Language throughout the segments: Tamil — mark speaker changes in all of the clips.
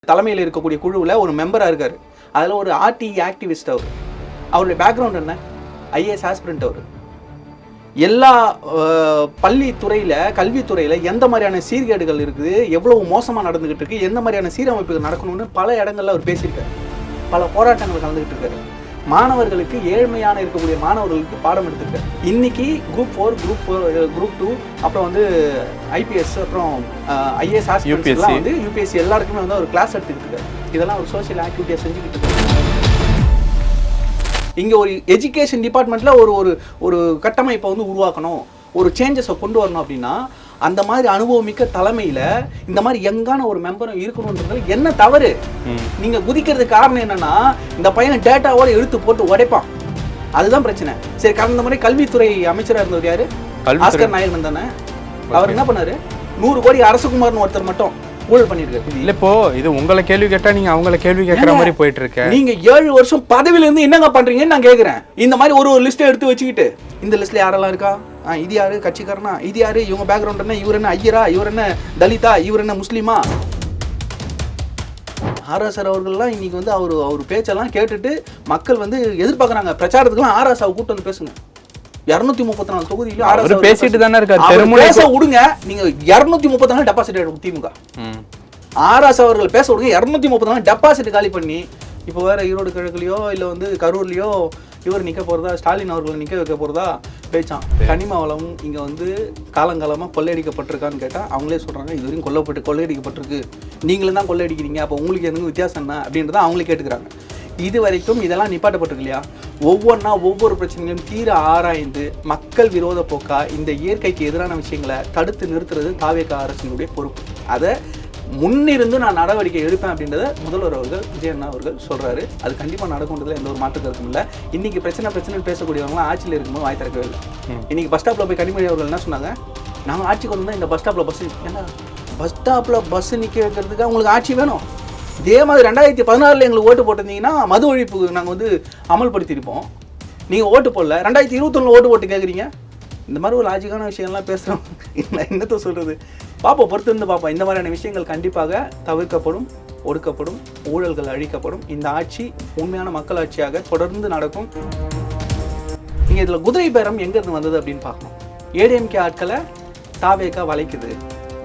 Speaker 1: தலைமையில் இருக்கக்கூடிய குழுவில் ஒரு மெம்பராக இருக்கார். அதில் ஒரு ஆர்டி ஆக்டிவிஸ்ட் அவர். அவருடைய பேக்ரவுண்ட் என்ன? ஐஏஎஸ் ஆஸ்பிரண்ட் அவர். எல்லா பள்ளித்துறையில் கல்வித்துறையில் எந்த மாதிரியான சீர்கேடுகள் இருக்குது, எவ்வளவு மோசமாக நடந்துகிட்டு இருக்கு, எந்த மாதிரியான சீரமைப்புகள் நடக்கணும்னு பல இடங்கள்ல அவர் பேசியிருக்காரு. பல போராட்டங்கள் கலந்துகிட்டு இருக்காரு. மாணவர்களுக்கு, ஏழ்மையான இருக்கக்கூடிய மாணவர்களுக்கு பாடம் எடுத்துருக்காரு. இன்னைக்கு குரூப் 4, குரூப் 2, அப்புறம் வந்து ஐபிஎஸ், அப்புறம் ஐஏஎஸ் ஆஸ்பிரண்ட்ஸ்லாம் வந்து யூபிஎஸ்சி எல்லாருக்குமே வந்து ஒரு கிளாஸ் எடுத்துக்கிட்டு இருக்காரு. இதெல்லாம் ஒரு சோஷியல் ஆக்டிவிட்டியை செஞ்சுக்கிட்டு இருக்காரு. இங்கே ஒரு எஜுகேஷன் டிபார்ட்மெண்ட்டில் ஒரு கட்டமைப்பை வந்து உருவாக்கணும், ஒரு சேஞ்சஸை கொண்டு வரணும் அப்படின்னா அந்த மாதிரி அனுபவமிக்க தலைமையில் இந்த மாதிரி யங்கான ஒரு மெம்பரும் இருக்கணுன்றதுல என்ன தவறு? நீங்கள் குதிக்கிறதுக்கு காரணம் என்னன்னா, இந்த பையன் டேட்டாவோட எடுத்து போட்டு உடைப்பான், அதுதான் பிரச்சனை. சரி, கடந்த முறை கல்வித்துறை அமைச்சராக இருந்தவர் யாரு? ஆஸ்கர் நாயகன் தானே. அவர் என்ன பண்ணாரு? 100 கோடி அரசகுமார்னு ஒருத்தர் மட்டும் ஊழல் பண்ணிருக்காரு.
Speaker 2: இல்ல, இப்போ இது உங்களை கேள்வி கேட்டா நீங்க அவங்கள கேள்வி கேட்கற மாதிரி போயிட்டு இருக்கு.
Speaker 1: நீங்க 7 வருஷம் பதவியில இருந்து என்னங்க பண்றீங்கன்னு நான் கேக்குறேன். இந்த மாதிரி ஒரு லிஸ்ட் எடுத்து வச்சுக்கிட்டு, இந்த லிஸ்ட்ல யாரெல்லாம் இருக்கா, இது யாரு கட்சிக்காரனா, இது யாரு, இவங்க பேக்ரவுண்ட் என்ன, இவர் என்ன ஐயரா, இவர் என்ன தலிதா, இவர் என்ன முஸ்லீமா? ஆர்எஸ்ஆர் அவர்கள்லாம் இன்னைக்கு வந்து அவர் பேச்செல்லாம் கேட்டுட்டு மக்கள் வந்து எதிர்பார்க்கறாங்க. பிரச்சாரத்துக்குலாம் ஆர்எஸ்ஆர் கூட்டு வந்து பேசுங்க. 234 தொகுதியிலும் ஆர்எஸ்ஆர் பேசிட்டு தானே இருக்காரு. பேச விடுங்க. நீங்க 234 டெபாசிட் எடுக்கும் திமுக. ஆர்எஸ் அவர்கள் பேச விடுங்க. 234 டெபாசிட் காலி பண்ணி, இப்போ வேற ஈரோடு கிழக்குலையோ இல்லை வந்து கரூர்லையோ இவர் நிற்க போகிறதா, ஸ்டாலின் அவர்களை நிற்க வைக்க போகிறதா பேச்சான். கனிம வளம் இங்கே வந்து காலங்காலமாக கொள்ளையடிக்கப்பட்டிருக்கான்னு கேட்டால் அவங்களே சொல்கிறாங்க, இது வரைக்கும் கொள்ளையடிக்கப்பட்டிருக்கு, நீங்களும் தான் கொள்ளையடிக்கிறீங்க, அப்போ உங்களுக்கு எதுவும் வித்தியாசம் என்ன அப்படின்றத அவங்களே கேட்டுக்கிறாங்க. இது வரைக்கும் இதெல்லாம் நிப்பாட்டப்பட்டிருக்கு இல்லையா? ஒவ்வொரு பிரச்சனையும் தீர ஆராய்ந்து மக்கள் விரோத போக்கா இந்த இயற்கைக்கு எதிரான விஷயங்களை தடுத்து நிறுத்துறது தாவேகா அரசினுடைய பொறுப்பு. அதை முன்னிருந்து நான் நடவடிக்கை எடுப்பேன் அப்படின்றத முதல்வர் அவர்கள், விஜய் அண்ணா அவர்கள் சொல்றாரு. அது கண்டிப்பாக நடக்கும்ன்றதுல எந்த ஒரு மாற்று கருத்தும் இல்லை. இன்னைக்கு பிரச்சனை பேசக்கூடியவங்களாம் ஆட்சியில் இருக்கும்போது வாய் திறக்கவே இல்லை. இன்னைக்கு பஸ் ஸ்டாப்ல போய் கனிமொழி அவர்கள் என்ன சொன்னாங்க? நாங்கள் ஆட்சிக்கு வந்து இந்த பஸ் ஸ்டாப்ல பஸ் ஸ்டாப்ல பஸ் நிற்க வைக்கிறதுக்கு உங்களுக்கு ஆட்சி வேணும். இதே மாதிரி 2016 எங்களுக்கு ஓட்டு போட்டிருந்தீங்கன்னா மது ஒழிப்பு நாங்கள் வந்து அமல்படுத்தியிருப்போம். நீங்கள் ஓட்டு போடல, 2021 ஓட்டு போட்டு கேட்குறீங்க. இந்த மாதிரி ஒரு லாஜிக்கான விஷயம்லாம் பேசுகிறோம். என்னத்தை சொல்கிறது? பார்ப்போம், பொறுத்திருந்து பார்ப்போம். இந்த மாதிரியான விஷயங்கள் கண்டிப்பாக தவிர்க்கப்படும், ஒடுக்கப்படும், ஊழல்கள் அழிக்கப்படும். இந்த ஆட்சி உண்மையான மக்கள் ஆட்சியாக தொடர்ந்து நடக்கும். நீங்கள் இதில் குதிரை பேரம் எங்கேருந்து வந்தது அப்படின்னு பார்க்கணும். ஏடிஎம்கே ஆட்களை தாவேகா வளைக்குது.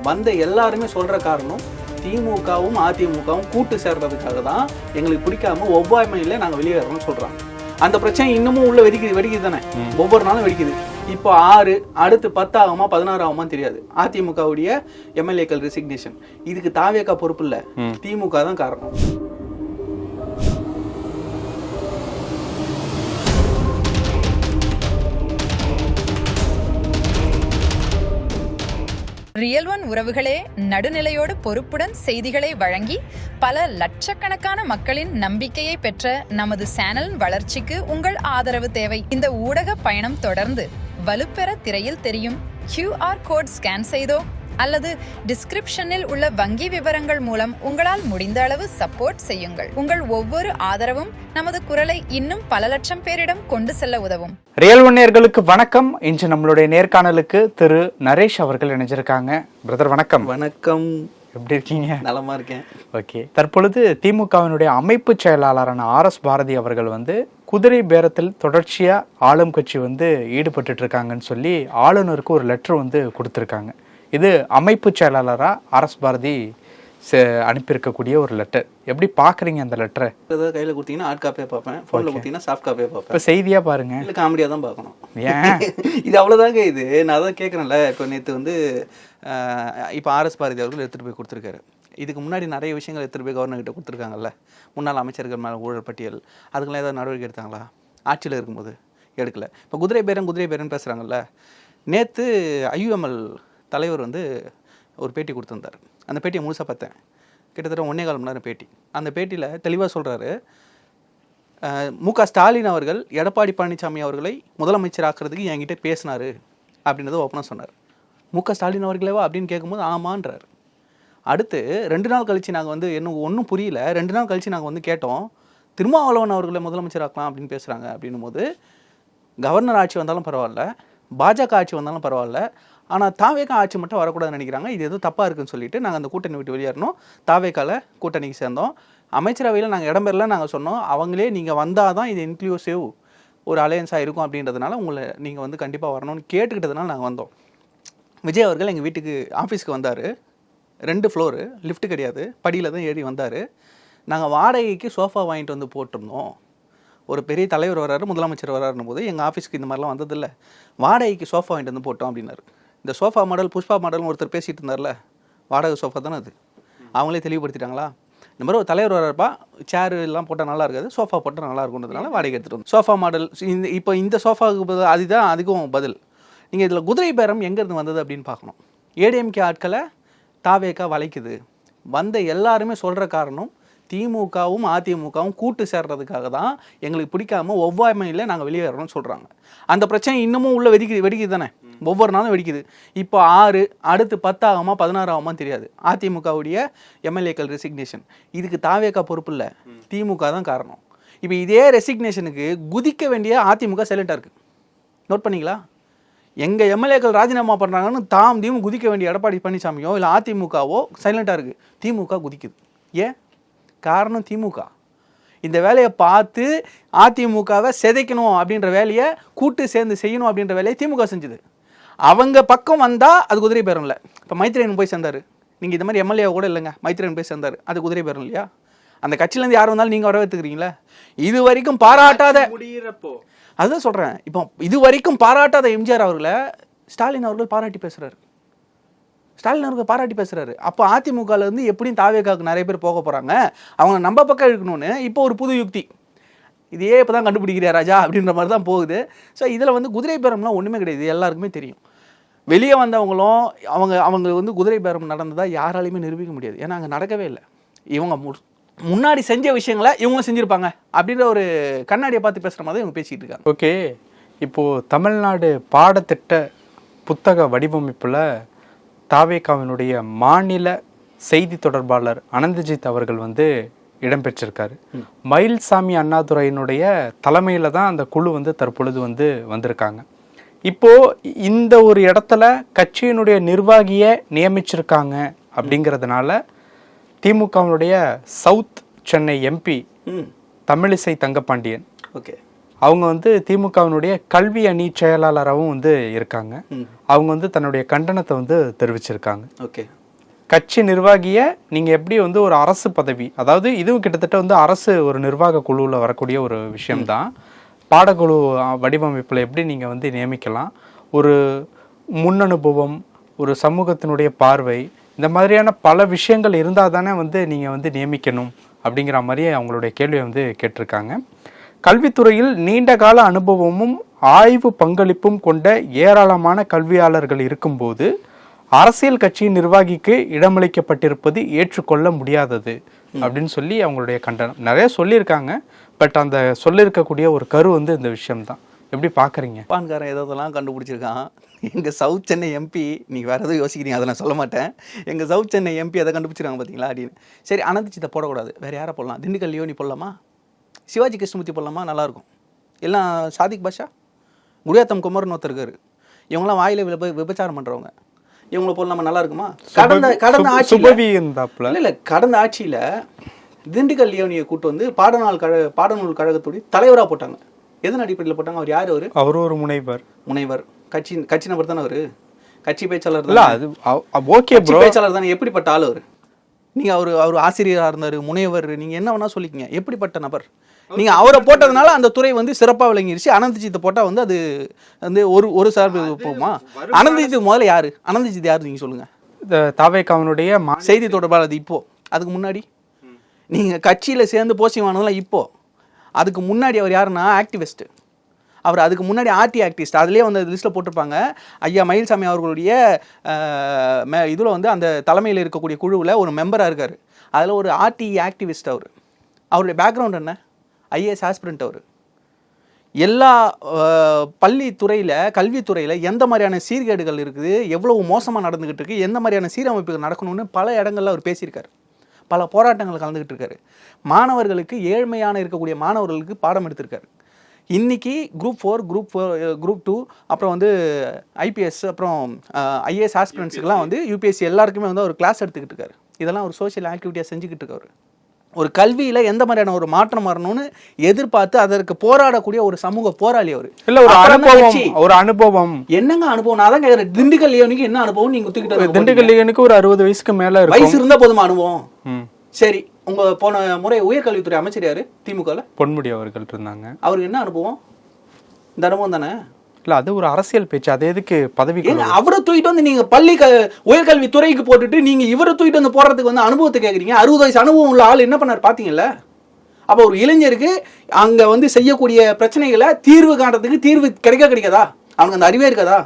Speaker 1: வந்த எல்லாருமே சொல்கிற காரணம், திமுகவும் அதிமுகவும் கூட்டு சேர்றதுக்காக தான் எங்களுக்கு பிடிக்காம ஒவ்வாமையில் நாங்கள் வெளியேறோம்னு சொல்கிறாங்க. அந்த பிரச்சனை இன்னமும் உள்ள வெடிக்குது தானே, ஒவ்வொரு நாளும் வெடிக்குது. இப்போ 6, அடுத்து 10 ஆகுமா 16 ஆகுமா தெரியாது. அதிமுகவுடைய எம்எல்ஏக்கள் ரெசிக்னேஷன். இதுக்கு தாவேகா பொறுப்பு இல்லை, திமுக தான் காரணம்.
Speaker 3: ரியல் ஒன் உறவுகளே, நடுநிலையோடு பொறுப்புடன் செய்திகளை வழங்கி பல லட்சக்கணக்கான மக்களின் நம்பிக்கையை பெற்ற நமது சேனலின் வளர்ச்சிக்கு உங்கள் ஆதரவு தேவை. இந்த ஊடக பயணம் தொடர்ந்து வலுப்பெற திரையில் தெரியும் QR கோட் ஸ்கேன் செய்தோ அல்லது டிஸ்கிரிப்ஷனில் உள்ள வங்கி விவரங்கள் மூலம் உங்களால் முடிந்த அளவு சப்போர்ட் செய்யுங்கள். உங்கள் ஒவ்வொரு ஆதரவும் நமது குரலை இன்னும் பல லட்சம் பேரிடம் கொண்டு செல்ல உதவும்.
Speaker 2: ரியல் ஒன் நேயர்களுக்கு வணக்கம். இன்று நம்மளுடைய நேர்காணலுக்கு திரு நரேஷ் அவர்கள் இணைஞ்சிருக்காங்க. பிரதர் வணக்கம்.
Speaker 1: வணக்கம்.
Speaker 2: எப்படி இருக்கீங்க?
Speaker 1: நலமா இருக்கேன்.
Speaker 2: ஓகே. தற்பொழுது திமுகவினுடைய அமைப்பு செயலாளரான RS பாரதி அவர்கள் வந்து குதிரை பேரத்தில் தொடர்ச்சியா ஆளும் கட்சி வந்து ஈடுபட்டு இருக்காங்கன்னு சொல்லி ஆளுநருக்கு ஒரு லெட்டர் வந்து கொடுத்துருக்காங்க. இது அமைப்பு செயலாளரா RS பாரதி அனுப்பியிருக்கக்கூடிய ஒரு லெட்டர். எப்படி பாக்குறீங்க அந்த லெட்டரை?
Speaker 1: கையில கொடுத்தீங்கன்னா ஹார்ட் காப்பியா பார்ப்பேன், போன்ல கொடுத்தீங்கன்னா சாஃப்ட் காப்பியா பார்ப்பேன்.
Speaker 2: இப்போ செய்தியா பாருங்க,
Speaker 1: இல்லை காமெடியா தான் பார்க்கணும்.
Speaker 2: ஏன்
Speaker 1: இது அவ்வளோதாங்க. இது நான் தான் கேட்குறேன்ல. இப்போ நேற்று வந்து இப்போ RS பாரதி அவர்கள் எடுத்துகிட்டு போய் கொடுத்துருக்காரு. இதுக்கு முன்னாடி நிறைய விஷயங்கள் எடுத்துகிட்டு போய் கவர்னர்கிட்ட கொடுத்துருக்காங்கல்ல. முன்னாள் அமைச்சர்கள் மேலே ஊழல் பட்டியல், அதுக்கெல்லாம் ஏதாவது நடவடிக்கை எடுத்தாங்களா? ஆட்சியில் இருக்கும்போது எடுக்கலை. இப்போ குதிரை பேரன் பேசுகிறாங்கல்ல. நேற்று IUML தலைவர் வந்து ஒரு பேட்டி கொடுத்துருந்தார். அந்த பேட்டியை முழுசாக பார்த்தேன். கிட்டத்தட்ட 1.25 மணி நேரம் பேட்டி. அந்த பேட்டியில் தெளிவாக சொல்கிறாரு, MK ஸ்டாலின் அவர்கள் எடப்பாடி பழனிசாமி அவர்களை முதலமைச்சர் ஆக்குறதுக்கு என்கிட்ட பேசினார் அப்படின்றத ஓப்பனாக சொன்னார். MK ஸ்டாலின் அவர்களேவா அப்படின்னு கேட்கும்போது ஆமான்றார். அடுத்து 2 நாள் கழித்து நாங்கள் வந்து ஒன்றும் புரியல, 2 நாள் கழித்து நாங்கள் வந்து கேட்டோம், திருமாவளவன் அவர்களை முதலமைச்சர் ஆக்கலாம் அப்படின்னு பேசுகிறாங்க. அப்படின்னும் போது கவர்னர் ஆட்சி வந்தாலும் பரவாயில்ல, பாஜக ஆட்சி வந்தாலும் பரவாயில்ல, ஆனால் தாவேக்கா ஆட்சி மட்டும் வரக்கூடாதுன்னு நினைக்கிறாங்க. இது எதுவும் தப்பாக இருக்குன்னு சொல்லிட்டு நாங்கள் அந்த கூட்டணி விட்டு வெளியேறணும். தாவேக்கால கூட்டணிக்கு சேர்ந்தோம். அமைச்சரவையில் நாங்கள் இடம்பெறல நாங்கள் சொன்னோம். அவங்களே நீங்கள் வந்தால் தான் இது இன்க்ளூசிவ் ஒரு அலையன்ஸாக இருக்கும் அப்படின்றதுனால உங்களை நீங்கள் வந்து கண்டிப்பாக வரணும்னு கேட்டுக்கிட்டதுனால நாங்கள் வந்தோம். விஜய் அவர்கள் எங்கள் வீட்டுக்கு ஆஃபீஸ்க்கு வந்தார். 2 ஃப்ளோரு, லிஃப்ட் கிடையாது, படியில் தான் ஏறி வந்தார். நாங்கள் வாடகைக்கு சோஃபா வாங்கிட்டு வந்து போட்டிருந்தோம். ஒரு பெரிய தலைவர் வர்றாரு, முதலமைச்சர் வர்றாருன்னும் போது எங்கள் ஆஃபீஸ்க்கு இந்த மாதிரிலாம் வந்ததில்லை, வாடகைக்கு சோஃபா வாங்கிட்டு வந்து போட்டோம் அப்படின்னாரு. இந்த சோஃபா மாடல் புஷ்பா மாடல்னு ஒருத்தர் பேசிகிட்டு இருந்தார்ல, வாடகை சோஃபா தானே அது. அவங்களே தெளிவுபடுத்திட்டாங்களா, இந்த மாதிரி ஒரு தலைவர் வர்றப்பா சேரு எல்லாம் போட்டால் நல்லா இருக்காது, சோஃபா போட்டால் நல்லா இருக்குன்றதுனால வாடகை எடுத்துகிட்டு வந்து சோஃபா மாடல். இப்போ இந்த சோஃபாவுக்கு பதில் அதுதான் அதுக்கும் பதில். நீங்கள் இதில் குதிரை பேரம் எங்கேருந்து வந்தது அப்படின்னு பார்க்கணும். ஏடிஎம்கே ஆட்களை தாவேக்கா வளைக்குது. வந்த எல்லாருமே சொல்கிற காரணம் திமுகவும் அதிமுகவும் கூட்டு சேர்றதுக்காக தான், எங்களுக்கு பிடிக்காமல் ஒவ்வாமையில் நாங்கள் வெளியேறணும்னு சொல்கிறாங்க. அந்த பிரச்சனை இன்னமும் உள்ள வெடிக்குது தானே, ஒவ்வொரு நாளும் வெடிக்குது. இப்போ 6, அடுத்து 10 ஆகுமா 16 ஆகுமா தெரியாது. அதிமுகவுடைய எம்எல்ஏக்கள் ரெசிக்னேஷன், இதுக்கு தாவேக்கா பொறுப்பு இல்லை, திமுக தான் காரணம். இப்போ இதே ரெசிக்னேஷனுக்கு குதிக்க வேண்டிய அதிமுக சைலண்டாக இருக்குது. நோட் பண்ணிங்களா? எங்கள் எம்எல்ஏக்கள் ராஜினாமா பண்ணுறாங்கன்னு தீமு குதிக்க வேண்டிய எடப்பாடி பழனிசாமியோ இல்லை அதிமுகவோ சைலண்டாக இருக்குது. திமுக குதிக்குது. ஏன் காரணம்? திமுக இந்த வேலையை பார்த்து அதிமுகவை சிதைக்கணும் அப்படின்ற வேலையை கூட்டு சேர்ந்து செய்யணும் அப்படின்ற வேலையை திமுக செஞ்சுது. அவங்க பக்கம் வந்தால் அது குதிரை பேரம் இல்லை. இப்போ மைத்ரேயன் போய் சேர்ந்தார், நீங்கள் இந்த மாதிரி எம்எல்ஏ கூட இல்லைங்க, மைத்ரேயன் போய் சேர்ந்தார், அது குதிரை பேரம் இல்லையா? அந்த கட்சியிலேருந்து யார் வந்தாலும் நீங்கள் வரவேற்றுக்கிறீங்களா? இது வரைக்கும் பாராட்டாத, அதுதான் சொல்கிறேன், இப்போ இது வரைக்கும் பாராட்டாத எம்ஜிஆர் அவர்களை ஸ்டாலின் அவர்கள் பாராட்டி பேசுகிறாரு. அப்போ அதிமுகலேருந்து எப்படியும் தாவேக்காவுக்கு நிறைய பேர் போக போகிறாங்க, அவங்க நம்ம பக்கம் இருக்கணும்னு இப்போ ஒரு புது யுக்தி, இதையே இப்போ தான் கண்டுபிடிக்கிறியா ராஜா அப்படின்ற மாதிரி தான் போகுது. ஸோ இதில் வந்து குதிரை பேரம்லாம் ஒன்றுமே கிடையாது, எல்லாருக்குமே தெரியும். வெளியே வந்தவங்களும் அவங்க வந்து குதிரை பேரம் நடந்ததாக யாராலையுமே நிரூபிக்க முடியாது. ஏன்னா அங்கே நடக்கவே இல்லை. இவங்க முன்னாடி செஞ்ச விஷயங்களை இவங்களும் செஞ்சுருப்பாங்க அப்படின்ற ஒரு கண்ணாடியை பார்த்து பேசுகிற மாதிரி இவங்க பேசிகிட்டு இருக்காங்க.
Speaker 2: ஓகே, இப்போது தமிழ்நாடு பாடத்திட்ட புத்தக வடிவமைப்பில் தாவேகாவினுடைய மாநில செய்தி தொடர்பாளர் அனந்தஜித் அவர்கள் வந்து இடம்பெற்றிருக்காரு. மயில்சாமி அண்ணாதுரையினுடைய தலைமையில் தான் அந்த குழு வந்து தற்பொழுது வந்து வந்திருக்காங்க. இப்போது இந்த ஒரு இடத்துல கட்சியினுடைய நிர்வாகியை நியமிச்சிருக்காங்க அப்படிங்கிறதுனால திமுகவினுடைய south Chennai MP Tamilisai Thangapandian,
Speaker 1: okay,
Speaker 2: அவங்க வந்து திமுகவினுடைய கல்வி அணி செயலாளராகவும் வந்து இருக்காங்க. அவங்க வந்து தன்னுடைய கண்டனத்தை வந்து தெரிவிச்சிருக்காங்க.
Speaker 1: ஓகே,
Speaker 2: கட்சி நிர்வாகியை நீங்கள் எப்படி வந்து ஒரு அரசு பதவி, அதாவது இதுவும் கிட்டத்தட்ட வந்து அரசு ஒரு நிர்வாக குழுவில் வரக்கூடிய ஒரு விஷயம்தான். பாடக்குழு வடிவமைப்பில் எப்படி நீங்கள் வந்து நியமிக்கலாம், ஒரு முன் அனுபவம், ஒரு சமூகத்தினுடைய பார்வை, இந்த மாதிரியான பல விஷயங்கள் இருந்தால் தானே வந்து நீங்கள் வந்து நியமிக்கணும் அப்படிங்கிற மாதிரியே அவங்களுடைய கேள்வியை வந்து கேட்டிருக்காங்க. கல்வித்துறையில் நீண்ட கால அனுபவமும் ஆய்வு பங்களிப்பும் கொண்ட ஏராளமான கல்வியாளர்கள் இருக்கும்போது அரசியல் கட்சியின் நிர்வாகிக்கு இடமளிக்கப்பட்டிருப்பது ஏற்றுக்கொள்ள முடியாதது அப்படின்னு சொல்லி அவங்களுடைய கண்டனம் நிறைய சொல்லியிருக்காங்க. பட் அந்த சொல்லியிருக்கக்கூடிய ஒரு கரு வந்து இந்த விஷயம்தான். எப்படி பார்க்குறீங்க?
Speaker 1: பான்காரன் ஏதோதெல்லாம் கண்டுபிடிச்சிருக்கான். எங்கள் சவுத் சென்னை எம்பி, நீங்கள் வேறு எதுவும் யோசிக்கிறீங்க, அதை நான் சொல்ல மாட்டேன், எங்கள் சவுத் சென்னை எம்பி அதை கண்டுபிடிச்சிருக்காங்க பார்த்தீங்களா அப்படின்னு. சரி, அனந்தஜித்தை போடக்கூடாது, வேறு யாரை போடலாம்? திண்டுக்கல் லியோனி போடலாமா? சிவாஜி கிருஷ்ணமூர்த்தி போடலாமா? நல்லாயிருக்கும். எல்லாம் சாதிக் பாஷா, குடியாத்தம் குமரன் ஒருத்தர் இருக்காரு, இவங்களாம் வாயில விபச்சாரம் பண்ணுறவங்க, இவங்கள போடலாமா? நல்லா இருக்குமா? கடந்த ஆட்சியில் இல்லை, கடந்த ஆட்சியில் திண்டுக்கல் லியோனியை கூட்டு வந்து பாடநூல் கழகத்துடைய தலைவராக போட்டாங்க. எதன் அடிப்படையில் போட்டாங்க? அவர் யார்?
Speaker 2: அவர் ஒரு முனைவர்
Speaker 1: கட்சி நபர் தானே அவர், கட்சி பேச்சாளர் தான்.
Speaker 2: ஓகே,
Speaker 1: பேச்சாளர் தானே. எப்படிப்பட்ட ஆள் அவர்? நீங்கள் அவர் ஆசிரியராக இருந்தார், முனைவர், நீங்கள் என்ன வேணால் சொல்லிக்கிங்க, எப்படிப்பட்ட நபர்? நீங்கள் அவரை போட்டதுனால அந்த துறை வந்து சிறப்பாக விளங்கிடுச்சு. அனந்தஜித்தை போட்டால் வந்து அது வந்து ஒரு சார்பு போகுமா? அனந்தஜித் முதல்ல யார்? அனந்தஜித் யார் நீங்கள் சொல்லுங்கள்.
Speaker 2: தாவேகாவினுடைய
Speaker 1: செய்தி தொடர்பாளர். அது இப்போது, அதுக்கு முன்னாடி நீங்கள் கட்சியில் சேர்ந்து போஸ்டிங் ஆனதெல்லாம் இப்போது. அதுக்கு முன்னாடி அவர் யாருன்னா ஆக்டிவிஸ்ட்டு. அவர் அதுக்கு முன்னாடி ஆர்டி ஆக்டிவிஸ்ட். அதுலேயே வந்து லிஸ்ட்டில் போட்டிருப்பாங்க. ஐயா மயில்சாமி அவர்களுடைய இதில் வந்து அந்த தலைமையில் இருக்கக்கூடிய குழுவில் ஒரு மெம்பராக இருக்கார். அதில் ஒரு ஆர்டி ஆக்டிவிஸ்ட். அவருடைய பேக்ரவுண்ட் என்ன? IAS aspirant. அவர் எல்லா கல்வித்துறையில் எந்த மாதிரியான சீர்கேடுகள் இருக்குது, எவ்வளவு மோசமாக நடந்துக்கிட்டு இருக்குது, எந்த மாதிரியான சீரமைப்புகள் நடக்கணும்னு பல இடங்களில் அவர் பேசியிருக்காரு. பல போராட்டங்கள் கலந்துக்கிட்டு இருக்காரு. மாணவர்களுக்கு, ஏழ்மையான இருக்கக்கூடிய மாணவர்களுக்கு பாடம் எடுத்திருக்காரு. இன்னைக்கு குரூப் 4 குரூப் 2 அப்புறம் வந்து ஐபிஎஸ் அப்புறம் ஐஏஎஸ் ஆஸ்பிரன்ஸுக்கெல்லாம் வந்து யூபிஎஸ்சி எல்லாருக்குமே வந்து ஒரு கிளாஸ் எடுத்துக்கிட்டு இருக்காரு. இதெல்லாம் ஒரு சோஷியல் ஆக்டிவிட்டியாக செஞ்சுக்கிட்டு இருக்காரு. ஒரு கல்வியில் எந்த மாதிரியான ஒரு மாற்றம் வரணும்னு எதிர்பார்த்து அதற்கு போராடக்கூடிய ஒரு சமூக போராளி அவர்.
Speaker 2: இல்ல ஒரு அனுபவம்
Speaker 1: என்னங்க அனுபவம்? நான் தான் கேட்குறேன், திண்டுக்கல் லியோனுக்கு என்ன அனுபவம் நீங்க ஒத்துக்கிட்டு?
Speaker 2: திண்டுக்கல் லியோனுக்கு ஒரு 60 வயசுக்கு மேல
Speaker 1: வயசு இருந்தா போதுமா அனுபவம்? சரி, உங்க போன முறை உயர்கல்வித்துறை அமைச்சர் யாரு திமுகல?
Speaker 2: பொன்முடி அவர்கள் இருந்தாங்க.
Speaker 1: அவருக்கு என்ன அனுபவம்? இந்த அனுபவம் தானே.
Speaker 2: இல்ல அது ஒரு அரசியல் பேச்சு, அது எதுக்கு பதவி?
Speaker 1: அவரை தூக்கிட்டு வந்து நீங்க உயர்கல்வி துறைக்கு போட்டுட்டு நீங்க இவரை தூக்கிட்டு வந்து போடுறதுக்கு வந்து அனுபவத்தை கேட்குறீங்க. 60 வயசு அனுபவம் உள்ள ஆள் என்ன பண்ணார் பாத்தீங்கல்ல? அப்போ ஒரு இளைஞருக்கு அங்க வந்து செய்யக்கூடிய பிரச்சனைகளை தீர்வு காண்றதுக்கு தீர்வு கிடைக்காதா? அவனுக்கு அந்த அறிவே இருக்காதா?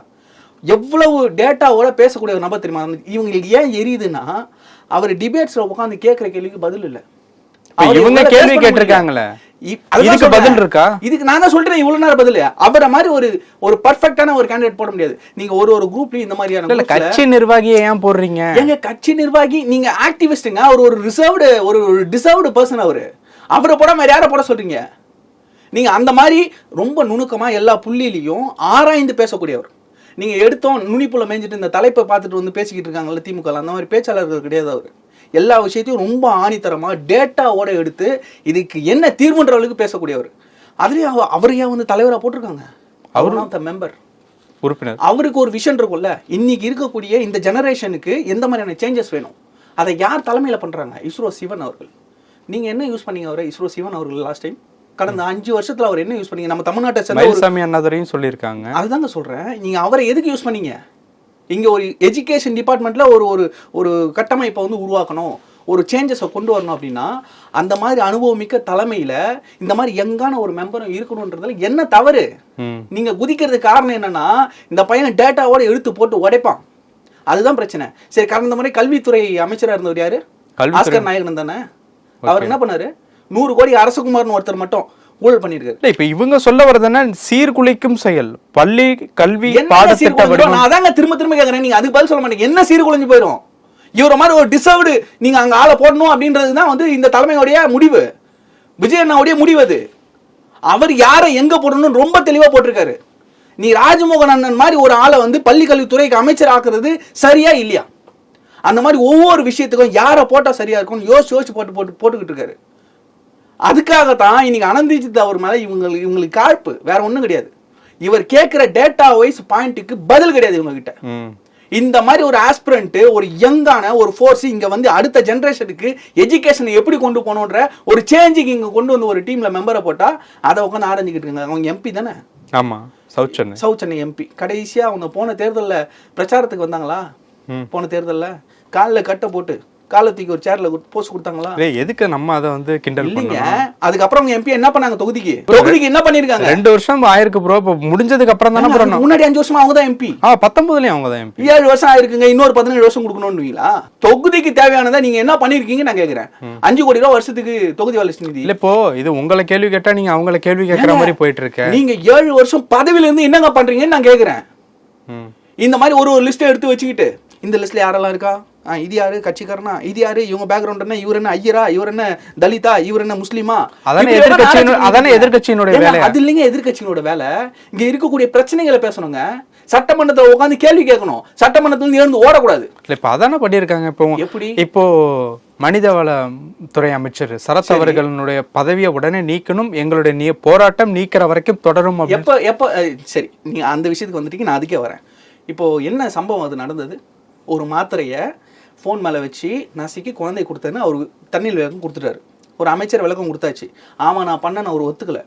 Speaker 1: எவ்வளவு டேட்டாவோட பேசக்கூடிய ஒரு நபர் தெரியுமா? இவங்களுக்கு ஏன் எரியுதுன்னா அவர் டிபேட்ஸ்ல உட்காந்து கேட்கிற கேள்விக்கு பதில் இல்லை.
Speaker 2: இவங்க கேள்வி கேட்டிருக்காங்களே, இதுக்கு பதில் இருக்கா? இதுக்கு
Speaker 1: நான் தான் சொல்றேன், இவ்வளவு நேரம் பதில். அவரை மாதிரி ஒரு பெர்ஃபெக்ட்டான ஒரு கேண்டிடேட் போட முடியாது. நீங்க ஒரு குரூப்லயும் இந்த மாதிரியான
Speaker 2: கட்சி நிர்வாகியை ஏன் போடுறீங்க?
Speaker 1: எங்க கட்சி நிர்வாகி நீங்க ஆக்டிவிஸ்டுங்க. அவர் ஒரு டிசர்வ்டு பர்சன். அவரை போடாம யாரை போட சொல்றீங்க நீங்க? அந்த மாதிரி ரொம்ப நுணுக்கமா எல்லா புள்ளியிலையும் ஆராய்ந்து பேசக்கூடியவர். நீங்க எடுத்தோம் நுனிப்புல மேய்ஞ்சிட்டு இந்த தலைப்பை பார்த்துட்டு வந்து பேசிக்கிட்டு இருக்காங்கல்ல திமுக, அந்த மாதிரி பேச்சாளர்கள் கிடையாது. அவர் எல்லா விஷயத்தையும் ரொம்ப ஆணித்தரமா டேட்டாவோட எடுத்து இதுக்கு என்ன தீர்வுன்ற அளவுக்கு பேசக்கூடியவர். அதுலயும் அவரையா வந்து தலைவரா போட்டிருக்காங்க. அவரு மெம்பர்
Speaker 2: உறுப்பினர்.
Speaker 1: அவருக்கு ஒரு விஷன் இருக்கும்ல, இன்னைக்கு இருக்கக்கூடிய இந்த ஜெனரேஷனுக்கு எந்த மாதிரியான சேஞ்சஸ் வேணும், அதை யார் தலைமையில பண்றாங்க? இஸ்ரோ சிவன் அவர்கள். நீங்க என்ன யூஸ் பண்ணீங்க அவரை? இஸ்ரோ சிவன் அவர்கள் லாஸ்ட் டைம் கடந்த 5 வருஷத்துல அவர் என்ன யூஸ் பண்ணீங்க? நம்ம தமிழ்நாட்டை
Speaker 2: சேர்ந்த அண்ணாதுரையும் சொல்லியிருக்காங்க.
Speaker 1: அதுதாங்க சொல்றேன், நீங்க அவரை எதுக்கு யூஸ் பண்ணீங்க? இங்க ஒரு எஜுகேஷன் டிபார்ட்மெண்ட்ல ஒரு கட்டமைப்பை வந்து உருவாக்கணும், ஒரு சேஞ்சஸை கொண்டு வரணும் அப்படின்னா அந்த மாதிரி அனுபவமிக்க தலைமையில இந்த மாதிரி யங்கான ஒரு மெம்பரும் இருக்கணும்ன்றதுல என்ன தவறு? நீங்க குதிக்கிறதுக்கு காரணம் என்னன்னா இந்த பையன் டேட்டாவோட எடுத்து போட்டு உடைப்பான், அதுதான் பிரச்சனை. சரி, கடந்த முறை கல்வித்துறை அமைச்சரா இருந்தவர் யாரு? ஆஸ்கர் நாயகன் தானே. அவர் என்ன பண்ணாரு? 100 கோடி அரசகுமார்னு ஒருத்தர் மட்டும் ஊழல் பண்ணிருக்காரு.
Speaker 2: இப்ப இவங்க சொல்ல வரதுன்னா சீர்குலைக்கும் செயல் பள்ளி கல்வி பாடத்திட்டம்.
Speaker 1: நான் அதாங்க திரும்ப கேக்குறேன், நீங்க அதுக்கு பதில் சொல்ல மாட்டீங்க. என்ன சீர்குலைஞ்சு போயிடும்? இவர மாதிரி ஒரு டிசர்வ்டு நீங்க அங்க ஆளை போடணும் அப்படின்றதுதான் வந்து இந்த தலைமையோடைய முடிவு, விஜய் அண்ணாவுடைய முடிவு. அது அவர் யாரை எங்க போடணும்னு ரொம்ப தெளிவா போட்டிருக்காரு. நீ ராஜமோகன் அண்ணன் மாதிரி ஒரு ஆளை வந்து பள்ளி கல்வித்துறைக்கு அமைச்சர் ஆக்குறது சரியா இல்லையா? அந்த மாதிரி ஒவ்வொரு விஷயத்துக்கும் யாரை போட்டா சரியா இருக்கும் யோசிச்சு போட்டுக்கிட்டு இருக்காரு. அதுக்காகத்தான் இன்னைக்கு அனந்திஜித் அவர் மேல இவங்களுக்கு காழ்ப்பு, வேற ஒண்ணும் கிடையாது. இவர் கேட்கிற டேட்டா வைஸ் பாயிண்ட்டுக்கு பதில் கிடையாது இவங்க கிட்ட. இந்த மாதிரி ஒரு ஆஸ்பிரண்ட், ஒரு யங்கான ஒரு ஃபோர்ஸ் இங்க வந்து அடுத்த ஜெனரேஷனுக்கு எஜுகேஷனை எப்படி கொண்டு போகணுன்ற ஒரு சேஞ்சுக்கு இங்க கொண்டு வந்து ஒரு டீம்ல மெம்பரை போட்டா அதை உட்காந்து ஆரஞ்சிக்கிட்டு இருக்காங்க. அவங்க எம்பி தானே?
Speaker 2: ஆமா, சவுத்
Speaker 1: சென்னை எம்பி. கடைசியா அவங்க போன தேர்தலில் பிரச்சாரத்துக்கு வந்தாங்களா? போன தேர்தலில் காலில் கட்டை போட்டு காலத்துக்கு ஒரு சேர்ல போஸ்ட் கொடுத்தாங்களா?
Speaker 2: எதுக்கு நம்ம அதை வந்து கிண்டல்
Speaker 1: இல்லைங்க. அதுக்கப்புறம் அவங்க எம்பி என்ன பண்ணாங்க? தொகுதிக்கு என்ன பண்ணிருக்காங்க?
Speaker 2: 2 வருஷம் ஆயிருக்கு ப்ரோ. இப்ப முடிஞ்சதுக்கு அப்புறம் தானே ப்ரோ.
Speaker 1: முன்னாடி 5 வருஷமா அவங்க தான் எம்பி.
Speaker 2: 19லயும் அவங்க தான் எம்பி.
Speaker 1: 7 வருஷம் ஆயிருக்குங்க. இன்னொரு 17 வருஷம் கொடுக்கணும்னுவீங்களா? தொகுதிக்கு தேவையானதை நீங்க என்ன பண்ணிருக்கீங்க நான் கேக்குறேன். 5 கோடி ரூபாய் வருஷத்துக்கு தொகுதி வளர்ச்சி நிதி.
Speaker 2: இல்ல இப்போ இது உங்களை கேள்வி கேட்டா நீங்க அவங்கள கேள்வி கேட்கற மாதிரி போயிட்டு இருக்கு.
Speaker 1: நீங்க 7 வருஷம் பதவியில இருந்து என்னங்க பண்றீங்கன்னு நான் கேக்குறேன். இந்த மாதிரி ஒரு லிஸ்ட் எடுத்து வச்சுக்கிட்டு இந்த லிஸ்ட்ல யாரெல்லாம் இருக்கா, இது யாரு கட்சிக்காரனா, இது யாரு, இவங்க பேக்ரவுண்ட் என்ன, இவர் என்ன ஐயரா, இவர் என்ன தலிதா, இவர் என்ன முஸ்லிமா,
Speaker 2: அதானே எதிர்க்கட்சியினுடைய வேலை.
Speaker 1: அது இல்லைங்க எதிர்க்கட்சியினோட வேலை. இங்க இருக்கக்கூடிய பிரச்சனைகளை பேசணுங்க, சட்டமன்றத்தை உட்காந்து கேள்வி கேட்கணும், சட்டமன்றத்துல இருந்து ஓடக்கூடாது.
Speaker 2: இப்ப அதானே பண்ணிருக்காங்க. இப்போ மனிதவள துறை அமைச்சர் சரத் அவர்களுடைய பதவியை உடனே நீக்கணும், எங்களுடைய போராட்டம் நீக்கிற வரைக்கும் தொடரும்.
Speaker 1: எப்ப சரி, நீங்க அந்த விஷயத்துக்கு வந்துட்டீங்க, நான் அதுக்கே வரேன். இப்போ என்ன சம்பவம் அது நடந்தது? ஒரு மாத்திரையை ஃபோன் மேலே வச்சு நசுக்கி குழந்தை கொடுத்தேன்னு அவர் தண்ணியில் விளக்கம் கொடுத்துட்டாரு. ஒரு அமைச்சர் விளக்கம் கொடுத்தாச்சு. ஆமாம் நான் பண்ணேன்னு அவர் ஒத்துக்கலை.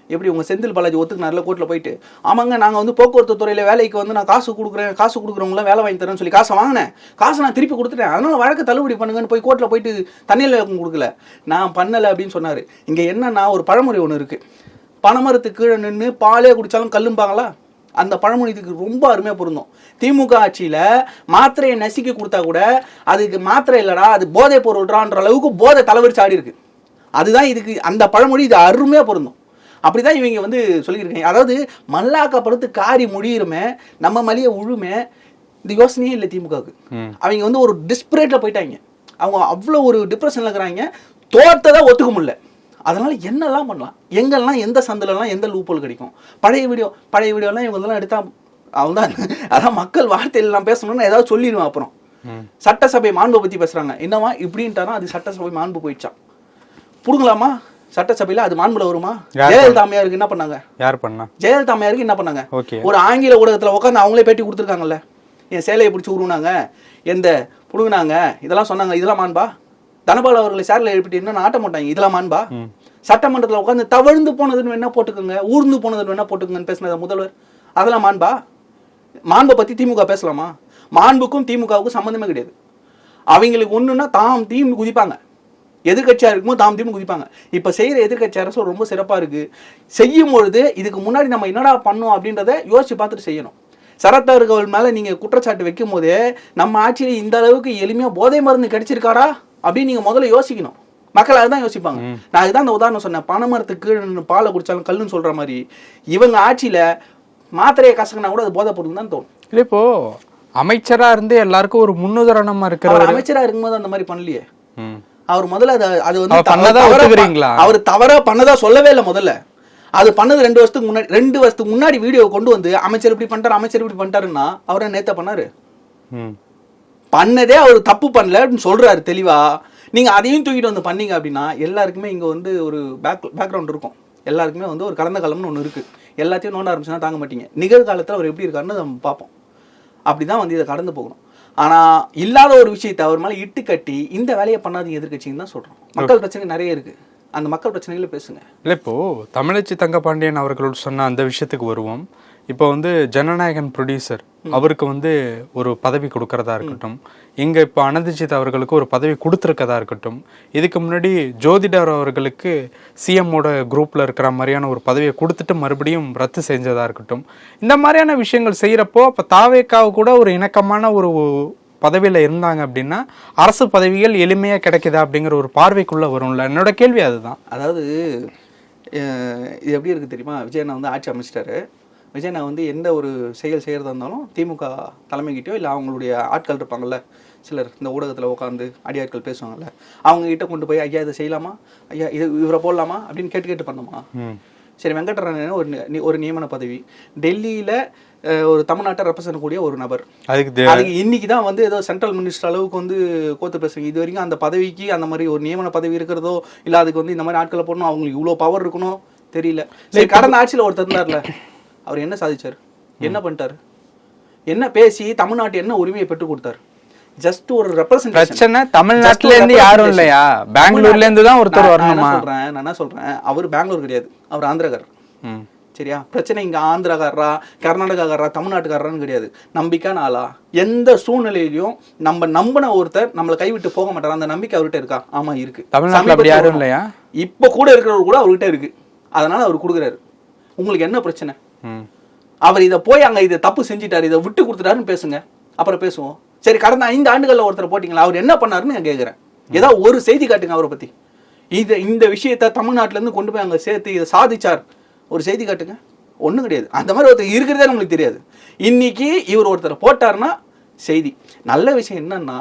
Speaker 1: எப்படி உங்கள் செந்தில் பாலாஜி ஒத்துக்கினார்ல கோர்ட்டில் போயிட்டு, ஆமாங்க நாங்கள் வந்து போக்குவரத்து துறையில் வேலைக்கு வந்து நான் காசு கொடுக்குறவங்களாம் வேலை வாங்கி தரேன்னு சொல்லி காசை வாங்கினேன், காசை நான் திருப்பி கொடுத்துட்டேன், அதனால் வழக்கு தள்ளுபடி பண்ணுங்கன்னு போய் கோர்ட்டில் போயிட்டு தண்ணியில் விளக்கம் கொடுக்கல, நான் பண்ணலை அப்படின்னு சொன்னார். இங்கே என்னன்னா ஒரு பழமொழி ஒன்று இருக்குது, பனைமரத்துக்கு கீழே நின்று பாலே குடித்தாலும் கல்லும்பாங்களா? அந்த பழமொழி இதுக்கு ரொம்ப அருமையாக பொருந்தும். திமுக ஆட்சியில் மாத்திரையை நசுக்கி கொடுத்தா கூட அதுக்கு மாத்திரை இல்லடா, அது போதை பொருள்றான்ற அளவுக்கு போதை தலைவரிச்சு ஆடி இருக்கு. அதுதான் இதுக்கு அந்த பழமொழி இது அருமையாக பொருந்தும். அப்படிதான் இவங்க வந்து சொல்லியிருக்காங்க. அதாவது மல்லாக்கப்படுத்து காரி முடியுமே, நம்ம மலிய உழுமே, இந்த யோசனையே இல்லை திமுகவுக்கு. அவங்க வந்து ஒரு டிஸ்பிரேட்ல போயிட்டாங்க. அவங்க அவ்வளோ ஒரு டிப்ரெஷன்ல இருக்கிறாங்க. தோற்றதை ஒத்துக்க முடியல. அதனால என்னெல்லாம் பண்ணலாம், எங்கெல்லாம் எந்த சந்திலெல்லாம் எந்த லூப்போல் கிடைக்கும். பழைய வீடியோலாம் இவங்கெல்லாம் எடுத்தா அவன் தான் அதான் மக்கள் வார்த்தையெல்லாம் பேசணும்னு ஏதாவது சொல்லிடுவேன். அப்புறம் சட்டசபை மாண்பை பற்றி பேசுகிறாங்க, என்னவா இப்படின்ட்டானா அது சட்டசபை மாண்பு போயிடுச்சான். புடுங்கலாமா சட்டசபையில், அது மாண்புல வருமா? ஜெயலலிதா அம்மையாருக்கு என்ன பண்ணாங்க?
Speaker 2: யார் பண்ணா?
Speaker 1: ஜெயலலிதா அம்மையாருக்கு என்ன பண்ணாங்க? ஒரு ஆங்கில ஊடகத்தில் உட்காந்து அவங்களே பேட்டி கொடுத்துருக்காங்கல்ல, என் சேலையை பிடிச்சி உருவினாங்க, எந்த புடுங்கினாங்க, இதெல்லாம் சொன்னாங்க. இதெல்லாம் மாண்பா? தனபால் அவர்களை சேரில் எழுப்பிட்டு என்ன ஆட்ட மாட்டாங்க, இதெல்லாம் மாண்பா? சட்டமன்றத்தில் உட்காந்து தவழ்ந்து போனதுன்னு வேணா போட்டுக்கோங்க, ஊர்ந்து போனதுன்னு வேணா போட்டுக்கோங்கன்னு பேசினத முதல்வர், அதெல்லாம் மாண்பா? மாண்பை பற்றி திமுக பேசலாமா? மாண்புக்கும் திமுகவுக்கும் சம்மந்தமே கிடையாது. அவங்களுக்கு ஒன்றுன்னா தாம் தீம் குதிப்பாங்க, எதிர்கட்சியாக இருக்கும்போது தாம் தீம் குதிப்பாங்க. இப்போ செய்கிற எதிர்கட்சி அரசு ரொம்ப சிறப்பாக இருக்குது. செய்யும் பொழுது இதுக்கு முன்னாடி நம்ம என்னடா பண்ணோம் அப்படின்றத யோசிச்சு பார்த்துட்டு செய்யணும். சரத்தவர்கள் மேலே நீங்கள் குற்றச்சாட்டு வைக்கும் போதே நம்ம ஆட்சியில் இந்த அளவுக்கு எளிமையாக போதை மருந்து கிடைச்சிருக்காரா அப்படின்னு நீங்கள் முதல்ல யோசிக்கணும். மக்கள் அதுதான் யோசிப்பாங்க. நான் அதுதான் அந்த உதாரணம் சொன்னேன், பனைமரத்துக்கு கீழே பாலை குடிச்சாலும் கல்லுன்னு சொல்கிற மாதிரி இவங்க ஆட்சியில் மாத்திரையை கசக்கினா கூட அது போதை பொருள் தான் தோணும்.
Speaker 2: இல்லை இப்போ அமைச்சரா இருந்து எல்லாருக்கும் ஒரு முன்னுதாரணமா இருக்கிற
Speaker 1: அமைச்சரா இருக்கும்போது அந்த மாதிரி பண்ணலையே. அவர் முதல்ல அது வந்து அவர் தவறா பண்ணதா சொல்லவே இல்லை. முதல்ல அது பண்ணது 2 வருஷத்துக்கு முன்னாடி வீடியோ கொண்டு வந்து அமைச்சர் இப்படி பண்ணிட்டாருன்னா அவரை நேத்த பண்ணாரு. பண்ணதே அவர் தப்பு பண்ணலன்னு சொல்றாரு தெளிவா. நீங்க அதையும் தூக்கிட்டு வந்து பண்ணீங்க அப்படின்னா எல்லாருக்குமே இங்க வந்து ஒரு பேக்ரவுண்ட் இருக்கும். எல்லாருக்குமே வந்து ஒரு கடந்த காலம்னு ஒன்று இருக்கு. எல்லாத்தையும் நோண்ட ஆரம்பிச்சுன்னா தாங்க மாட்டீங்க. நிகழ்காலத்தில் அவர் எப்படி இருக்காருன்னு நம்ம பார்ப்போம். அப்படிதான் வந்து இதை கடந்து போகணும். ஆனால் இல்லாத ஒரு விஷயத்தை அவர் மேலே இட்டு கட்டி இந்த வேலையை பண்ணாதீங்க எதிர்கட்சின்னு தான் சொல்கிறோம். மக்கள் பிரச்சனை நிறைய இருக்குது, அந்த மக்கள் பிரச்சனைகளை பேசுங்க. இல்லை
Speaker 2: இப்போது தமிழச்சி தங்கபாண்டியன் அவர்கள் சொன்ன அந்த விஷயத்துக்கு வருவோம். இப்போ வந்து ஜனநாயகன் ப்ரொடியூசர் அவருக்கு வந்து ஒரு பதவி கொடுக்கறதா இருக்கட்டும், இங்கே இப்போ அனந்திஜித் அவர்களுக்கு ஒரு பதவி கொடுத்துருக்கதா இருக்கட்டும், இதுக்கு முன்னாடி ஜோதிடர் அவர்களுக்கு சிஎம்மோட குரூப்பில் இருக்கிற மாதிரியான ஒரு பதவியை கொடுத்துட்டு மறுபடியும் ரத்து செஞ்சதாக இருக்கட்டும், இந்த மாதிரியான விஷயங்கள் செய்கிறப்போ அப்போ தாவேக்காவை கூட ஒரு இணக்கமான ஒரு பதவியில் இருந்தாங்க அப்படின்னா அரசு பதவிகள் எளிமையாக கிடைக்குதா அப்படிங்கிற ஒரு பார்வைக்குள்ளே வரும்ல. என்னோட கேள்வி அதுதான்.
Speaker 1: அதாவது இது எப்படி இருக்குது தெரியுமா? விஜயண்ணா வந்து ஆட்சி அமைச்சிட்டாரு. விஜயண்ணா வந்து எந்த ஒரு செயல் செய்கிறதா இருந்தாலும் திமுக தலைமைக்கிட்டயோ இல்லை அவங்களுடைய ஆட்கள் இருப்பாங்கள்ல சிலர், இந்த ஊடகத்தில் உட்காந்து அடியாட்கள் பேசுவாங்கல்ல, அவங்ககிட்ட கொண்டு போய் ஐயா இதை செய்யலாமா, ஐயா இது இவரை போடலாமா அப்படின்னு கேட்டு பண்ணோமா? சரி, வெங்கட்ராமன் ஒரு நியமன பதவி, டெல்லியில் ஒரு தமிழ்நாட்டை ரெப்ரசன்ட் கூடிய ஒரு நபர், அதுக்கு இன்னைக்கு தான் வந்து ஏதோ சென்ட்ரல் மினிஸ்டர் அளவுக்கு வந்து கோத்து பேசுங்க. இது வரைக்கும் அந்த பதவிக்கு அந்த மாதிரி ஒரு நியமன பதவி இருக்கிறதோ இல்லை அதுக்கு வந்து இந்த மாதிரி ஆட்களை போடணும், அவங்களுக்கு இவ்வளோ பவர் இருக்கணும் தெரியல. சரி, கடந்த ஆட்சியில் ஒருத்தர் இருந்தார்ல, அவர் என்ன சாதிச்சார், என்ன பண்ணிட்டாரு, என்ன பேசி தமிழ்நாட்டு என்ன உரிமையை பெற்றுக் கொடுத்தாரு? ஜஸ்ட் ஒரு ரெப்ரசன்டேஷன்.
Speaker 2: தமிழ்நாட்டுல இருந்து யாரும் இல்லையா, பெங்களூர்ல இருந்து தான் ஒருத்தர் வரணுமா?
Speaker 1: நான் என்ன சொல்றேன், அவர் பெங்களூர் கிடையாது, அவர் ஆந்திரகாரர். சரியா? பிரச்சனை இங்க ஆந்திரகாரரா கர்நாடகாரரா தமிழ்நாட்டுக்காரரான்னு கிடையாது, நம்பிக்கையான ஆளா. எந்த சூழ்நிலையிலையும் நம்ம நம்பின ஒருத்தர் நம்மளை கைவிட்டு போக மாட்டார், அந்த நம்பிக்கை அவர்கிட்ட இருக்கா? ஆமா இருக்கு.
Speaker 2: தமிழ்நாட்டுல யாரும் இல்லையா?
Speaker 1: இப்ப கூட இருக்கிறவர் கூட அவர்கிட்ட இருக்கு, அதனால அவர் கொடுக்குறாரு. உங்களுக்கு என்ன பிரச்சனை? அவர் இதை போய் அங்க இதை தப்பு செஞ்சிட்டாரு, இதை விட்டு கொடுத்துட்டாருன்னு பேசுங்க, அப்புறம் பேசுவோம். சரி, கடந்த 5 ஆண்டுகள்ல ஒருத்தர் போட்டீங்களா, அவர் என்ன பண்ணாருன்னு நான் கேட்கிறேன். ஏதாவது ஒரு செய்தி காட்டுங்க அவரை பத்தி. இந்த விஷயத்த தமிழ்நாட்டுல இருந்து கொண்டு போய் அங்க சேர்த்து இதை சாதிச்சார், ஒரு செய்தி காட்டுங்க. ஒன்றும் கிடையாது. அந்த மாதிரி ஒருத்தர் இருக்கிறதே நம்மளுக்கு தெரியாது. இன்னைக்கு இவர் ஒருத்தரை போட்டாருன்னா செய்தி. நல்ல விஷயம் என்னன்னா,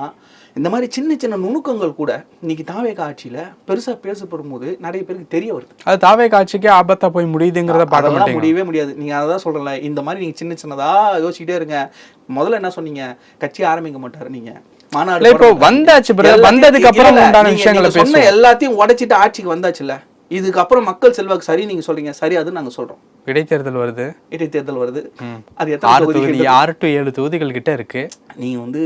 Speaker 1: இந்த மாதிரி சின்ன சின்ன நுணுக்கங்கள் கூட இன்னைக்கு தாவேக ஆட்சியில பெருசா பேசப்படும் போது நிறைய பேருக்கு தெரிய வருது. அது தாவேக ஆட்சிக்கே ஆபத்தா போய் முடியுதுங்கிறத பார்க்க முடியவே முடியாது. நீங்க அதான் சொல்றல, இந்த மாதிரி நீங்க சின்ன சின்னதா யோசிக்கிட்டே இருங்க. முதல்ல என்ன சொன்னீங்க, கட்சி ஆரம்பிக்க மாட்டாரு, நீங்க மாநாடு இப்போ வந்தாச்சு, வந்ததுக்கு அப்புறம் சொன்ன எல்லாத்தையும் உடைச்சிட்டு ஆட்சிக்கு வந்தாச்சுல்ல, இதுக்கப்புறம் மக்கள் செல்வாக்கு சரி நீங்க சொல்றீங்க, சரி அது நாங்க சொல்றோம். இடைத்தேர்தல் வருது, அது 6 to 7 தொகுதிகள் கிட்ட இருக்கு. நீங்க வந்து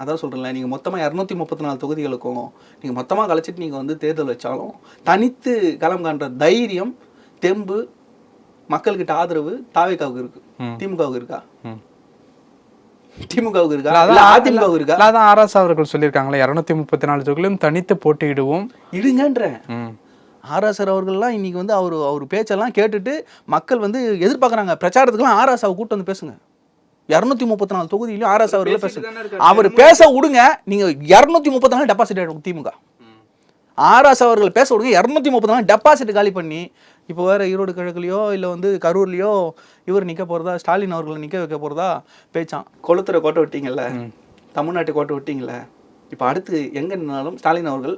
Speaker 1: அதான் சொல்றேன்ல, நீங்க மொத்தமா 234 தொகுதிகளுக்கும் நீங்க மொத்தமா கழிச்சிட்டு நீங்க வந்து தேர்தல் வச்சாலும் தனித்து களம் காண்ற தைரியம் தெம்பு மக்கள்கிட்ட ஆதரவு தாவேகாவுக்கு இருக்கு. திமுகவுக்கு இருக்கா? திமுகவுக்கு இருக்கா? அதிமுகவுக்கு இருக்கா? அதான் ஆர்எஸ் அவர்கள் சொல்லியிருக்காங்களே, 234 தொகுதிகளும் தனித்து போட்டியிடுவோம் இடுங்கன்ற. ஆர்எஸ்ஆர் அவர்கள்லாம் இன்னைக்கு வந்து அவர் பேச்செல்லாம் கேட்டுட்டு மக்கள் வந்து எதிர்பார்க்குறாங்க. பிரச்சாரத்துக்குலாம் ஆர்எஸ்ஆவை கூட்டு வந்து பேசுங்க. 234 தொகுதியிலும் ஆர்எஸ் அவர்கள் பேசுங்க. அவர் பேச விடுங்க, நீங்க 234 டெபாசிட் ஆயிடும் திமுக. ஆர்எஸ் அவர்கள் பேச விடுங்க, 234 டெபாசிட் காலி பண்ணி, இப்போ வேற ஈரோடு கிழக்குலையோ இல்லை வந்து கரூர்லையோ இவர் நிற்க போறதா, ஸ்டாலின் அவர்களை நிற்க வைக்க போறதா பேச்சான். கொளுத்துறை கோட்டை விட்டீங்கல்ல, தமிழ்நாட்டு கோட்டை விட்டீங்கல்ல, இப்போ அடுத்து எங்க நின்னாலும் ஸ்டாலின் அவர்கள்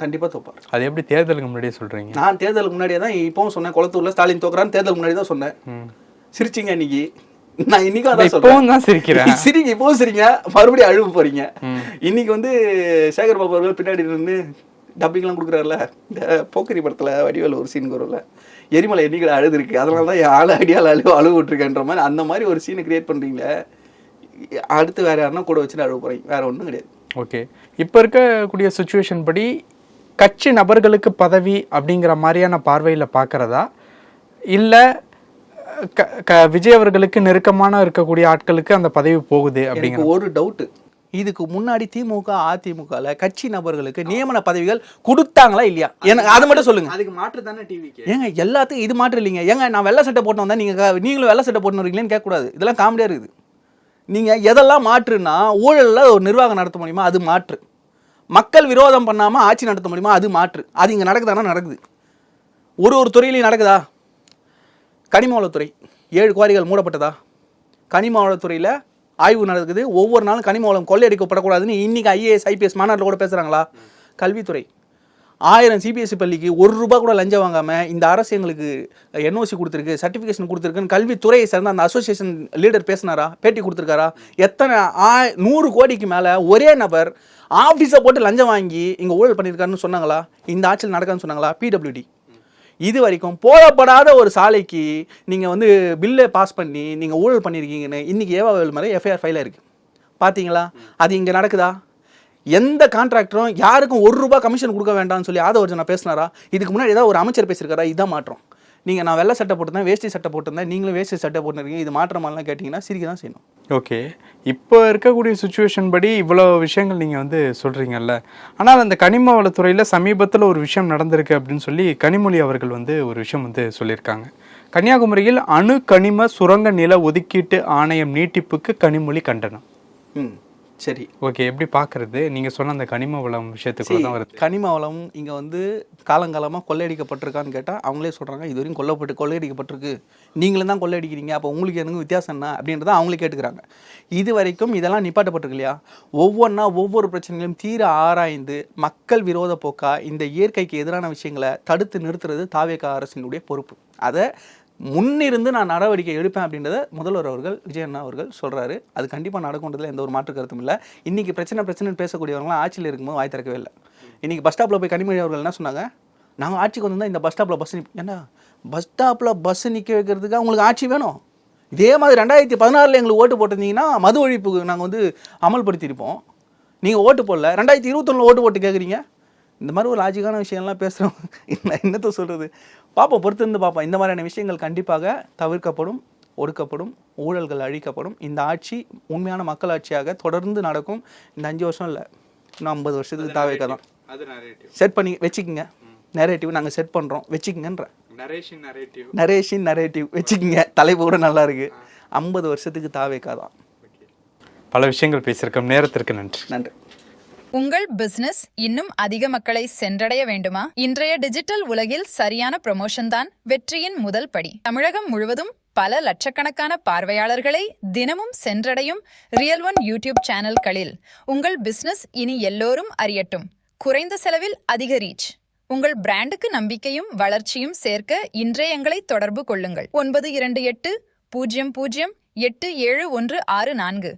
Speaker 1: கண்டிப்பா தோப்பார்.
Speaker 2: அது எப்படி தேர்தலுக்கு முன்னாடியே சொல்றீங்க?
Speaker 1: நான் தேர்தலுக்கு முன்னாடியே தான் இப்பவும் சொன்னேன், குளத்தூர்ல ஸ்டாலின் தோக்குறான்னு தேர்தலுக்கு முன்னாடி தான் சொன்னேன். சிரிச்சிங்க இன்னைக்கு, நான் இன்னைக்கும் அதான் சொல்றேன்.
Speaker 2: சிரிக்கிறேன்,
Speaker 1: சிரிங்க, இப்பவும் சிரிங்க, மறுபடியும் அழுவு போறீங்க. இன்னைக்கு வந்து சேகர் பாபு அவர்கள் பின்னாடி நின்று டப்பிங்லாம் கொடுக்குறாருல, இந்த போக்கரி படத்துல வடிவேல் ஒரு சீன் வரும்ல, எரிமலை எண்ணிக்கை அழுது இருக்கு, அதனால தான் என் ஆளு அடியால் அழுவு விட்டுருக்கேன்ற மாதிரி அந்த மாதிரி ஒரு சீனை கிரியேட் பண்றீங்களே. அடுத்து வேற யாருன்னா கூட வச்சுட்டு அழுவ போறீங்க, வேற ஒன்றும் கிடையாது.
Speaker 2: ஓகே, இப்போ இருக்கக்கூடிய சுச்சுவேஷன் படி கட்சி நபர்களுக்கு பதவி அப்படிங்கிற மாதிரியான பார்வையில் பார்க்குறதா, இல்லை விஜய் அவர்களுக்கு நெருக்கமான இருக்கக்கூடிய ஆட்களுக்கு அந்த பதவி போகுது அப்படிங்கிற
Speaker 1: ஒரு டவுட்டு. இதுக்கு முன்னாடி திமுக அதிமுகல கட்சி நபர்களுக்கு நியமன பதவிகள் கொடுத்தாங்களா இல்லையா? எனக்கு அதை மட்டும் சொல்லுங்க. அதுக்கு மாற்று தானே டிவிக்கு. ஏங்க எல்லாத்துக்கும் இது மாற்று இல்லைங்க. ஏங்க நான் வெள்ளை சட்டை போட்டு வந்தா நீங்களும் வெள்ளை சட்டை போட்டு வரீங்களேன்னு கேட்கக்கூடாது. இதெல்லாம் காமெடியா இருக்குது. நீங்க எதெல்லாம் மாற்றுன்னா, ஊழல்ல ஒரு நிர்வாகம் நடத்த முடியுமா, அது மாற்று. மக்கள் விரோதம் பண்ணாம ஆட்சி நடத்த முடியுமா, அது மாற்று. அது இங்க நடக்குதானா? நடக்குது. ஒரு துறையிலையும் நடக்குதா? கனிம வளத்துறை 7 குவாரிகள் மூடப்பட்டதா? கனிம வளத்துறையில ஆய்வு நடக்குது. ஒவ்வொரு நாளும் கனிம வளம் கொள்ளையடிக்கப்படக்கூடாதுன்னு இன்னைக்கு IAS IPS மாநாட்டில் கூட பேசுறாங்களா? கல்வித்துறை 1000 CBSE பள்ளிக்கு ₹1 கூட லஞ்சம் வாங்காம இந்த அரசு எங்களுக்கு NOC கொடுத்துருக்கு, சர்டிஃபிகேஷன் கொடுத்துருக்குன்னு கல்வித்துறையை சேர்ந்த அந்த அசோசியேஷன் லீடர் பேசினாரா, பேட்டி கொடுத்துருக்காரா? எத்தனை 100 கோடிக்கு மேலே ஒரே நபர் ஆஃபீஸை போட்டு லஞ்சம் வாங்கி இங்கே ஊழல் பண்ணியிருக்காருன்னு சொன்னாங்களா? இந்த ஆட்சியில் நடக்காதுன்னு சொன்னாங்களா? PWD இது வரைக்கும் போடப்படாத ஒரு சாலைக்கு நீங்கள் வந்து பில்லை பாஸ் பண்ணி நீங்கள் ஊழல் பண்ணியிருக்கீங்கன்னு இன்றைக்கி ஏவாவேல் மேலே FIR ஃபைலாக இருக்குது. பார்த்தீங்களா? அது இங்கே நடக்குதா? எந்த கான்ட்ராக்டரும் யாருக்கும் ₹1 கமிஷன் கொடுக்க வேண்டாம்னு சொல்லி ஆதவர்ஜனா பேசினாரா? இதுக்கு முன்னாடி ஏதாவது ஒரு அமைச்சர் பேசியிருக்காரா? இதுதான் மாற்றம். நீங்கள் நான் வெள்ளை சட்டை போட்டிருந்தேன், வேஷ்டி சட்டை போட்டிருந்தேன், நீங்களும் வேஷ்டி சட்டை போட்டுருக்கீங்க, இது மாற்றமாலாம் கேட்டிங்கன்னா சிரிக்க தான் செய்யணும்.
Speaker 2: ஓகே, இப்போ இருக்கக்கூடிய சுச்சுவேஷன் படி இவ்வளோ விஷயங்கள் நீங்கள் வந்து சொல்கிறீங்கல்ல, ஆனால் அந்த கனிம வளத்துறையில் சமீபத்தில் ஒரு விஷயம் நடந்திருக்கு அப்படின்னு சொல்லி கனிமொழி அவர்கள் வந்து ஒரு விஷயம் வந்து சொல்லியிருக்காங்க. கன்னியாகுமரியில் அணு கனிம சுரங்க நில ஒதுக்கீட்டு ஆணையம் நீட்டிப்புக்கு கனிமொழி கண்டனம்.
Speaker 1: சரி,
Speaker 2: ஓகே, எப்படி பார்க்குறது? நீங்கள் சொன்ன அந்த கனிம வளம் விஷயத்துக்குள்ள தான் வருது.
Speaker 1: கனிம வளம் இங்கே வந்து காலங்காலமாக கொள்ளையடிக்கப்பட்டிருக்கான்னு கேட்டால் அவங்களே சொல்கிறாங்க, இது வரைக்கும் கொள்ளையடிக்கப்பட்டிருக்கு, நீங்களும் தான் கொள்ளையடிக்கிறீங்க, அப்போ உங்களுக்கு எனக்கு வித்தியாசம் என்ன அப்படின்றத அவங்களே கேட்டுக்கிறாங்க. இது வரைக்கும் இதெல்லாம் நிப்பாட்டப்பட்டிருக்கு இல்லையா? ஒவ்வொரு பிரச்சனைகளையும் தீர ஆராய்ந்து மக்கள் விரோத போக்கா இந்த இயற்கைக்கு எதிரான விஷயங்களை தடுத்து நிறுத்துறது தாவேகா அரசினுடைய பொறுப்பு. அதை முன்னிருந்து நான் நடவடிக்கை எடுப்பேன் அப்படின்றத முதல்வர் அவர்கள் விஜய் அண்ணா அவர்கள் சொல்கிறாரு. அது கண்டிப்பாக நடக்கும்ன்றதுல எந்த ஒரு மாற்று கருத்தும் இல்லை. இன்றைக்கி பிரச்சனை பேசக்கூடியவங்களாம் ஆட்சியில் இருக்கும்போது வாய் திறக்கவே இல்லை. இன்றைக்கி பஸ் ஸ்டாப்பில் போய் கனிமொழி அவர்கள் என்ன சொன்னாங்க, நாங்கள் ஆட்சிக்கு வந்திருந்தால் இந்த பஸ் ஸ்டாப்பில் பஸ் ஏன்னா பஸ் ஸ்டாப்பில் பஸ் நிற்க வைக்கிறதுக்கு அவங்களுக்கு ஆட்சி வேணும். இதே மாதிரி 2016 எங்களுக்கு ஓட்டு போட்டிருந்தீங்கன்னா மது ஒழிப்புக்கு நாங்கள் வந்து அமல்படுத்தியிருப்போம். நீங்கள் ஓட்டு போடல, 2021 ஓட்டு போட்டு கேட்குறீங்க. இந்த மாதிரி ஒரு லாஜிக்கான விஷயம்லாம் பேசுகிறோம். என்னத்தை சொல்கிறது, பார்ப்போம், பொறுத்திருந்து பார்ப்போம். இந்த மாதிரியான விஷயங்கள் கண்டிப்பாக தவிர்க்கப்படும், ஒடுக்கப்படும், ஊழல்கள் அழிக்கப்படும். இந்த ஆட்சி உண்மையான மக்கள் ஆட்சியாக தொடர்ந்து நடக்கும். இந்த 5 வருஷம் இல்லை, இன்னும் 50 வருஷத்துக்கு தாவேக்கா தான். செட் பண்ணி வச்சுக்கிங்க. நரேட்டிவ் நாங்கள் செட் பண்ணுறோம், வச்சுக்கிங்கன்ற நரேஷன் நரேட்டிவ் வச்சுக்கிங்க. தலைப்பு கூட நல்லா இருக்கு. 50 வருஷத்துக்கு தாவேக்கா தான்.
Speaker 2: பல விஷயங்கள் பேசியிருக்கோம். நேரத்திற்கு நன்றி.
Speaker 1: நன்றி.
Speaker 3: உங்கள் பிசினஸ் இன்னும் அதிக மக்களை சென்றடைய வேண்டுமா? இன்றைய டிஜிட்டல் உலகில் சரியான ப்ரமோஷன் தான் வெற்றியின் முதல் படி. தமிழகம் முழுவதும் பல லட்சக்கணக்கான பார்வையாளர்களை தினமும் சென்றடையும் ரியல் ஒன் யூடியூப் சேனல்களில் உங்கள் பிசினஸ் இனி எல்லோரும் அறியட்டும். குறைந்த செலவில் அதிக ரீச். உங்கள் பிராண்டுக்கு நம்பிக்கையும் வளர்ச்சியும் சேர்க்க இன்றே எங்களை தொடர்பு கொள்ளுங்கள். 928 00 87 164.